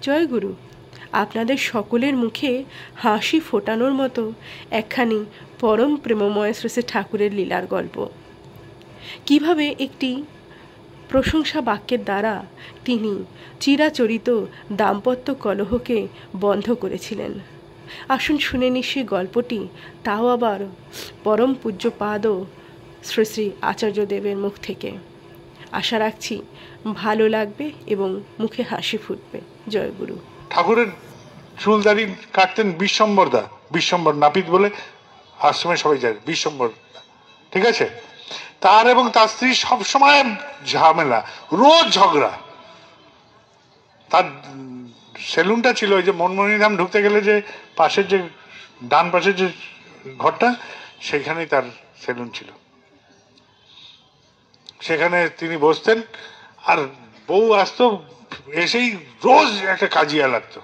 জয়গুরু। আপনাদের সকলের মুখে হাসি ফোটানোর মতো একখানি পরম প্রেমময় শ্রী শ্রী ঠাকুরের লীলার গল্প। কিভাবে একটি প্রশংসা বাক্যের দ্বারা তিনি চিরাচরিত দাম্পত্য কলহকে বন্ধ করেছিলেন। আসুন শুনে নি সেই গল্পটি, তাও আবার পরম পূজ্যপাদ শ্রী শ্রী আচার্যদেবের মুখ থেকে। আশা রাখছি ভালো লাগবে এবং মুখে হাসি ফুটবে। জয়গুরু। ঠাকুরের চুল দাড়ি কাটতেন বিশ্বম্বরদা, বিশ্বম্বর নাপিত বলে আশ্রমে সবাই যায়, বিশ্বম্বর, ঠিক আছে। তার এবং তার স্ত্রী সবসময় ঝামেলা, রোজ ঝগড়া। তার সেলুনটা ছিল ওই যে মনমোহনীধাম ঢুকতে গেলে যে পাশের যে ডান পাশের যে ঘরটা, সেখানেই তার সেলুন ছিল। সেখানে তিনি বসতেন আর বউ আসতো, এসেই রোজ একটা কাজিয়া লাগতো।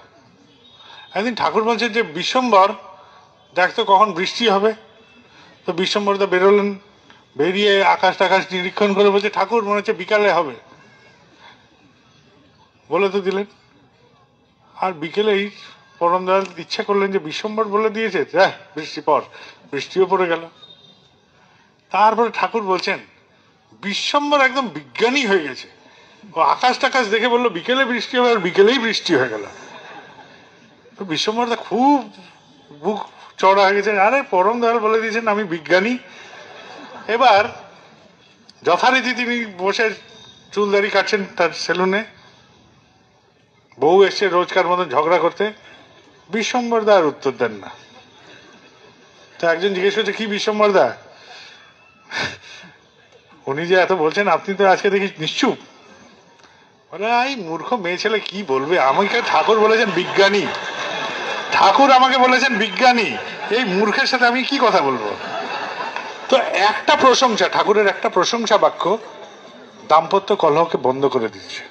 একদিন ঠাকুর বলছেন যে বিশ্বম্বর দেখতো কখন বৃষ্টি হবে। তো বিশ্বম্বরদা বেরোলেন, বেরিয়ে আকাশ টাকাশ নিরীক্ষণ করে বলছে, ঠাকুর মনে হচ্ছে বিকালে হবে। বলে তো দিলেন। আর বিকেলেই পরম দয়াল ইচ্ছা করলেন যে বিশ্বম্বর বলে দিয়েছে, বৃষ্টি পর, বৃষ্টিও পড়ে গেল। তারপরে ঠাকুর বলছেন বিশ্বম্বর একদম বিজ্ঞানী হয়ে গেছে, ও আকাশ টাকাশ দেখে বললো বিকেলে বৃষ্টি হবে, আর বিকেলেই বৃষ্টি হয়ে গেল। তো বিশ্বম্বরদা খুব বুক চড়া হয়ে গেছে, আরে পরম দয়াল বলে দিয়েছেন আমি বিজ্ঞানী। এবার যথারীতি তিনি বসে চুল দাড়ি কাটছেন তার সেলুনে। বউ এসছে রোজকার মতন ঝগড়া করতে, বিশ্বম্বরদা আর উত্তর দেন না। তো একজন জিজ্ঞেস করছে, কি বিশ্বম্বরদা, উনি যে এত বলছেন আপনি তো আজকে দেখি নিশ্চুপ। বলে, এই মূর্খ মেয়ে ছেলে কি বলবে, আমাকে ঠাকুর বলেছেন বিজ্ঞানী, ঠাকুর আমাকে বলেছেন বিজ্ঞানী, এই মূর্খের সাথে আমি কি কথা বলবো। তো একটা প্রশংসা, ঠাকুরের একটা প্রশংসা বাক্য দাম্পত্য কলহকে বন্ধ করে দিচ্ছে।